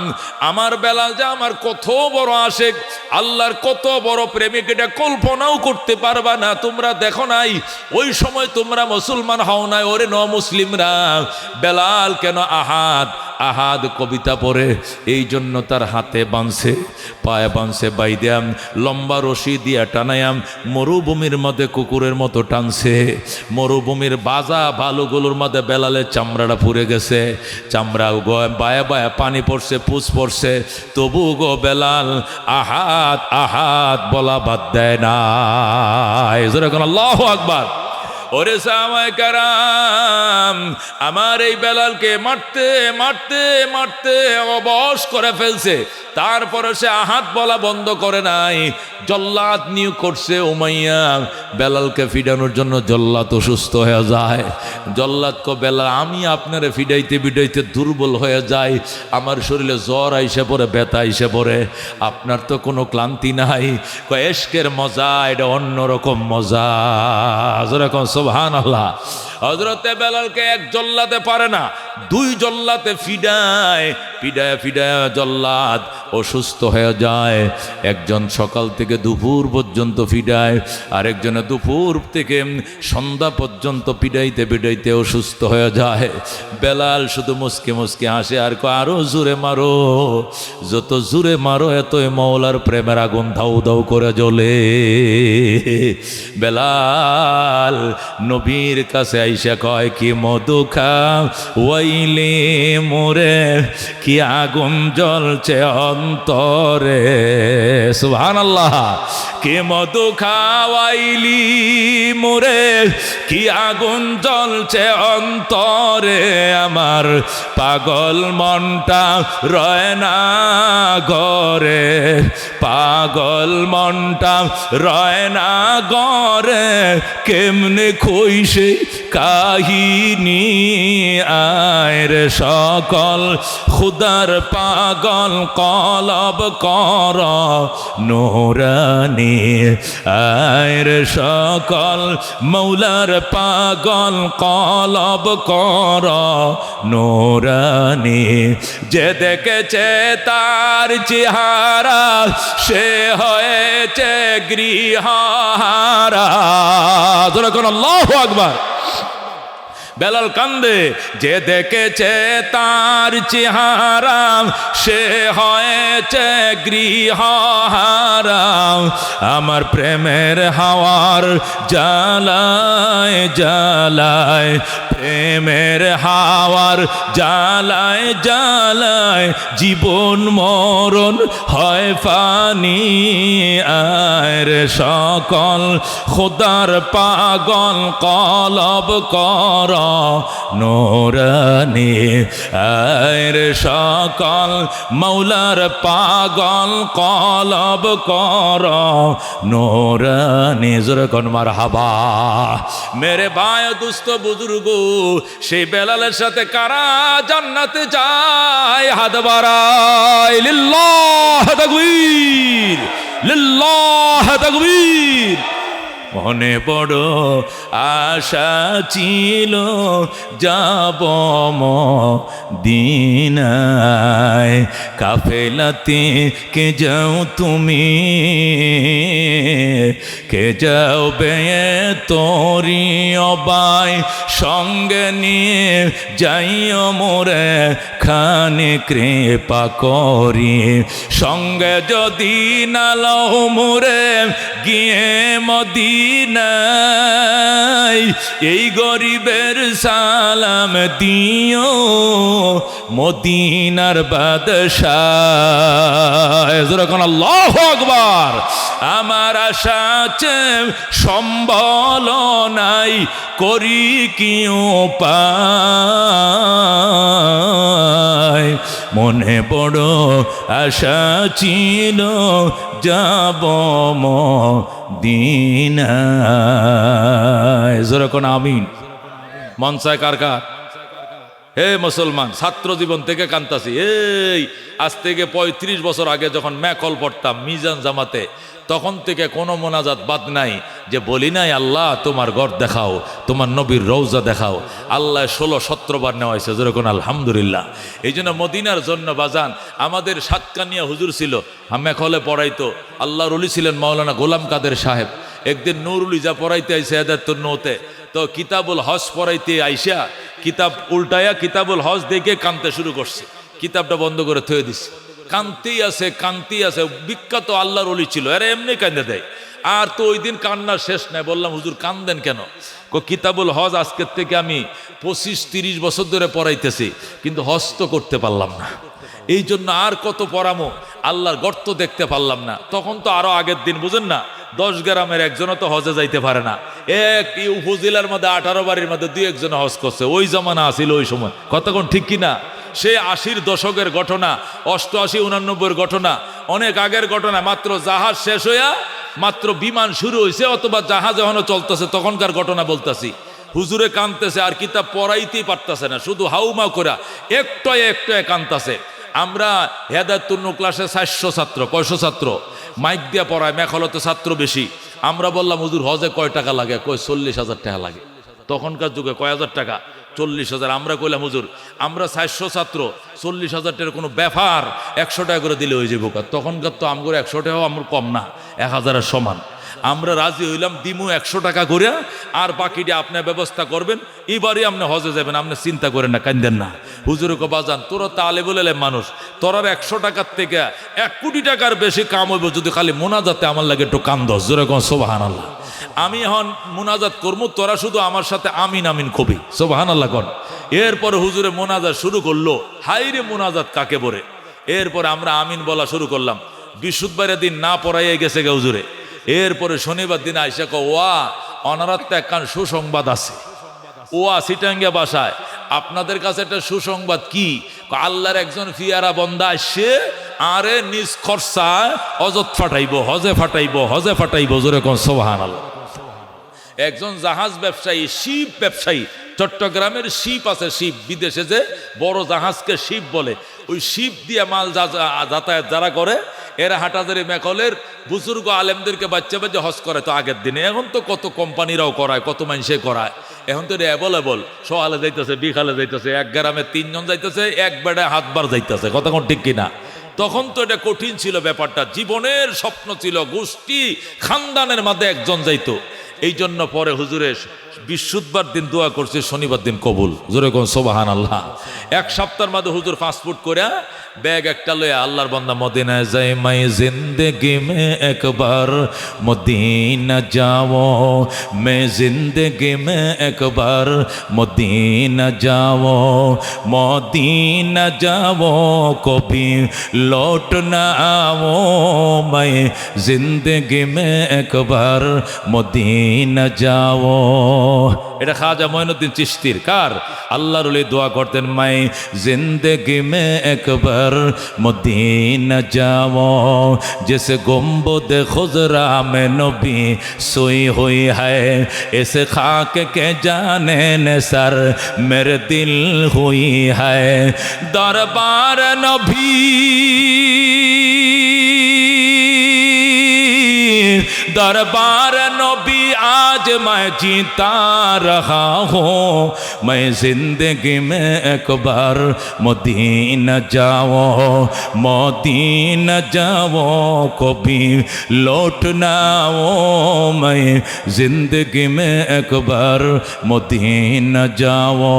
আমার বেলাল যে আমার কত বড় আশিক, আল্লাহর কত বড় প্রেমিক, এটা কল্পনাও করতে পারবা না। তোমরা দেখো নাই, ওই সময় তোমরা মুসলমান হও নাই। ওরে ন মুসলিমরা, বেলাল কেন আহাদ আহাদ কবিতা পড়ে, এই জন্য তার হাতে বাঁধছে, পায়ে বাঁধছে, বাইদাম লম্বা রশি দিয়া টানায়াম মরুভূমির মধ্যে কুকুরের মতো টানছে। মরুভূমির বাজা ভালুগুলোর মধ্যে বেলালের চামড়াটা পুড়ে গেছে, চামড়া বায়া বায়া পানি পড়ছে, পুষ পড়ছে, তবু গো বেলাল আহাদ আহাদ বলা বাদ দেয় না। যেরকম আল্লাহু আকবার। ওরে সাহাবায়ে কেরাম, আমার এই বেলালকে মারতে মারতে মারতে অবশ করে ফেলছে। তারপরে সে আহাত বলা বন্ধ করে নাই। জল্লাদ নিয়োগ করছে উমাইয়া, বেলালকে ফিডানোর জন্য। জল্লাদ অসুস্থ হয়ে যায়। জল্লাদ কো, বেলাল, আমি আপনারে ফিডাইতে ফিডাইতে দুর্বল হয়ে যাই, আমার শরীরে জ্বর আইসে পড়ে, ব্যথা আইসে পড়ে, আপনার তো কোনো ক্লান্তি নাই। এশকের মজা, এটা অন্যরকম মজা। যেরকম সুবহানাল্লাহ। হযরতে বেলালকে এক জল্লাদে পারে না, দুই জল্লাদে ফিডায় ফিডায় ফিডায় জল্লাদ অসুস্থ হয়ে যায়। একজন সকাল থেকে দুপুর পর্যন্ত ফিডায়, আরেকজনে দুপুর থেকে সন্ধ্যা পর্যন্ত পিডাইতে পিডাইতে অসুস্থ হয়ে যায়। বেলাল শুধু মুসকে মুসকে হাসে আর আরো জোরে মারো, যত জোরে মারো এতই মওলার প্রেমের আগুন ধাউ ধাউ করে জ্বলে। বেলাল নবীর কাছে আইসা কয়, কি মধু খাওয়াইলে মোরে, কি আগুন জ্বলছে অন্তরে। সুবহানাল্লাহ। কি মধু খাওয়াইলি মোরে, কি আগুন জ্বলছে অন্তরে, আমার পাগল মনটা রয় না ঘরে, পাগল মনটা রয় না ঘরে, কেমনে কইছে কাহিনী আয়ের সকল খুদার পাগল কলব কর নুরানি, আয়ের সকল মৌলার পাগল কলব কর নুরানি। যে দেখেছে তার চেহারা সে হয়েছে গৃহহারা। আল্লাহু আকবার। বেলাল কান্দে, যে দেখেছে তার চেহারা সে হয়েছে গৃহহারা, আমার প্রেমের হাওয়ার জ্বালায় জ্বালায় প্রেমের হাওয়ার জ্বালায় জ্বালায় জীবন মরণ হয় ফানি। আর সকল খোদার পাগল কলব কর নূরানি। আর সকল মৌলার পাগল কলব কর নূরানি। জোরে কোন মারহাবা। মেরে ভাই দুস্থ বুজুর্গ, সেই বেলালের সাথে কারা জান্নাতে যায়? হাত বাড়ায়। লিল্লাহ তাকবীর, লিল্লাহ তাকবীর। মনে বড় আশা ছিল যাব মদিনায়। কাফেলাতে কে যাও তুমি, কে যাও বে তোরি অবাই, সঙ্গে নিয়ে যাইও মোরে খানে কৃপা করি। সঙ্গে যদি না লও মোরে গিয়ে মদিনায়, এই গরিবের সালাম দিও মদিনার বাদশাহ। যখন আল্লাহু আকবার। আমার আশা আছে সম্বল নাই, করি কি উপায়। মনে বড় আশা ছিল যাব মদিনায়। যেরকম আমিন। মন চায় কার কার? হে মুসলমান, ছাত্র জীবন থেকে কান্তাছি। এই আজ থেকে ৩৫ বছর আগে যখন ম্যাকল পড়তাম মিজান জামাতে, তখন থেকে কোনো মোনাজাত বাদ নাই যে বলি নাই আল্লাহ তোমার ঘর দেখাও, তোমার নবীর রওজা দেখাও। আল্লাহ ১৬-১৭ বার নেওয়া হয়েছে। যেরকম আলহামদুলিল্লাহ। এই জন্য মদিনার জন্য বাজান আমাদের সাতকানিয়া হুজুর ছিল, ম্যাকলে পড়াইতো। আল্লাহর ওলি ছিলেন মাওলানা গোলাম কাদের সাহেব। একদিন নুরুল ইজা পড়াইতে আইসে হেদায়েতুন নূতে, তো কিতাবুল হজ পড়াইতে আইসা কিতাব উল্টায়া কিতাবুল হজ দেখে কানতে শুরু করছে। কিতাবটা বন্ধ করে থয়ে দিছে। কান্তি আছে কান্তি আছে। বিখ্যাত আল্লাহর ওলি ছিল, এরা এমনি কান্দে দেয়। আর তো ওই দিন কান্নার শেষ নাই। বললাম হুজুর কান্দেন কেন? কিতাবুল হজ আজকের থেকে আমি 25-30 বছর ধরে পড়াইতেছি, কিন্তু হজ তো করতে পারলাম না। এই জন্য আর কত পড়ামো, আল্লাহর গর্ত দেখতে পারলাম না। তখন তো আরো আগের দিন, বুঝেন না, 10 গ্রামের একজনও তো হজে যাইতে পারে না। এক উপজেলার মধ্যে 18 বাড়ির মধ্যে 2-1 জন হজ করছে। ওই জামানা আসিল ওই সময়, কতক্ষণ ঠিক কিনা? সে 80-র দশকের ঘটনা, 88-89-র ঘটনা, অনেক আগের ঘটনা। মাত্র জাহাজ শেষ হইয়া মাত্র বিমান শুরু হয়েছে, অথবা জাহাজ এখনো চলতেছে, তখনকার ঘটনা বলতেছি। হুজুরে কানতেছে আর কিতাব পড়াইতেই পারতেছে না, শুধু হাউমাউ করা একটয় একটয় কানতেছে। আমরা হেদায়েতুন নূর ক্লাসে 400 ছাত্র, 500 ছাত্র মাইক দিয়ে পড়ায়, মেখলতে ছাত্র বেশি। আমরা বললাম হুজুর হজে কয় টাকা লাগে? কয় 40,000 টাকা লাগে। তখনকার যুগে কয় হাজার টাকা? 40,000। আমরা কইলাম হুজুর আমরা 400 ছাত্র, 40,000 টাকার কোনো ব্যাপার, 100 টাকা করে দিলে হয়ে যাবো। তখনকার তো আমগর 100 টাকাও আমার কম না, 1000-এর সমান। আমরা রাজি হইলাম, দিমু 100 টাকা করে, আর বাকিটা আপনি ব্যবস্থা করবেন। এবারই আপনি হজে যাবেন, আপনি চিন্তা করেন না, কান্দেন না। হুজুরে কো বাজান তোরা তালে বলে মানুষ, তোরার 100 টাকার থেকে 1 কোটি টাকার বেশি কাম হইব যদি খালি মোনাজাতে আমার লাগে একটু কান্দস। যেরকম সুবহানাল্লাহ। আমি এখন মোনাজাত করবো, তোরা শুধু আমার সাথে আমিন আমিন কবি, সুবহানাল্লাহ কর। এরপরে হুজুরে মোনাজাত শুরু করলো। হাইরে মোনাজাত কাকে বলে। এরপরে আমরা আমিন বলা শুরু করলাম। বৃহস্পতিবারের দিন না পড়াইয়ে গেছে গে হুজুরে। এরপরে শনিবার দিন আইসা ওয়া অনারাত্মা একখান সুসংবাদ আছে। ওয়া সিটাঙ্গিয়া বাসায় আপনাদের কাছে একটা সুসংবাদ কি? আল্লাহর একজন ফিয়ারা বন্দা আসছে, আরে নিজ খরচায় অজত ফাটাইব, হজে ফাটাইব, হজে ফাটাইব। জোরে কোন সুবহানাল্লাহ। একজন জাহাজ ব্যবসায়ী, শিপ ব্যবসায়ী, চট্টগ্রামের শিপ আছে, শিপ বিদেশে যে বড় জাহাজকে শিপ বলে, ওই শিপ দিয়ে মাল যাতায়াত যারা করে, এরা হাটাজারি মেকলের বুজুর্গ আলেমদেরকে বাচ্চা বাচ্চা হজ করে। তো আগের দিনে, এখন তো কত কোম্পানিরাও করায়, কত মানুষে করায়। এখন তো এটা অ্যাভেলেবল, সকালে যাইতেছে, বিকালে যাইতেছে, 1 গ্রামে 3 জন যাইতেছে, এক বেড়ায় হাতবার যাইতেছে। কতক্ষণ ঠিক কিনা? তখন তো এটা কঠিন ছিল ব্যাপারটা। জীবনের স্বপ্ন ছিল গোষ্ঠী খানদানের মধ্যে একজন যাইতো। এই জন্য পরে হুজুরের বৃহস্পতিবার দিন দোয়া করছে, শনিবার দিন কবুল। জোরে কোন সুবহানাল্লাহ। এক সপ্তাহের মধ্যে হুজুর পাসপোর্ট করে ব্যাগ একটা লয়ে আল্লাহর বান্দা মদিনায় যায়। মাই জিন্দেগি মে একবার মদিনা যাও, মে জিন্দেগি মে একবার মদিনা যাও, মদিনা যাও কবি লौट না आओ, मैं जिंदगी में एक बार মদিনা যাও। এটা খাজা মঈনুদ্দিন চিশতির কার আল্লাহর ওলি দোয়া করতেন, মাই জিন্দেগি মে একবার মদিনা যাও, जैसे गुंबद खुजरा में नबी सोई हुई है, ऐसे खाक के जाने ने सर मेरे दिल हुई है, दरबार नबी दरबार नबी आज मैं जीता रहा हूँ, मैं जिंदगी में एक बार मदीना जाओ, मदीना जाओ कभी लौट ना आओ, मैं जिंदगी में एक बार मदीना जाओ,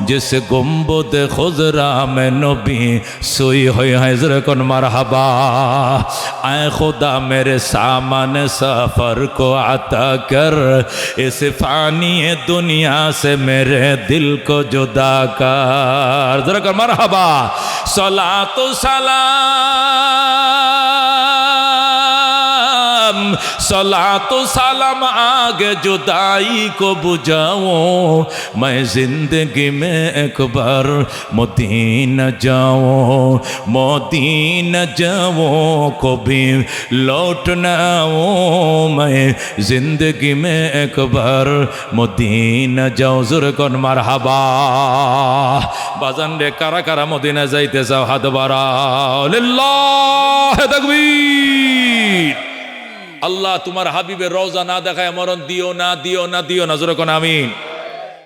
जिस गुंबद खुजरा में नबी सोई हुई है। ज़रा कौन मरहबा। आए खुदा मेरे सामने सफर को अता कर, इस फानी दुनिया से मेरे दिल को जुदा कर। जरा कर मरहबा। सलातो सलाम, सलातो सलाम आगे जुदाई को बुझाओ, मैं जिंदगी में एक बार मदीना जाओ, मदीना जाओ कभी लौट ना आओ, मैं जिंदगी में एक बार मदीना जाओ। ज़ोरे कौन मरहबा। बाजान रे कारा कारा मदीना जाइते जाओ हाथ बाড়াও, লিল্লাহ তাকবীর। আল্লাহ তোমার হাবিবের রওজা না দেখায় মরণ দিও না, দিও না, দিও না। জোরে কোন আমিন।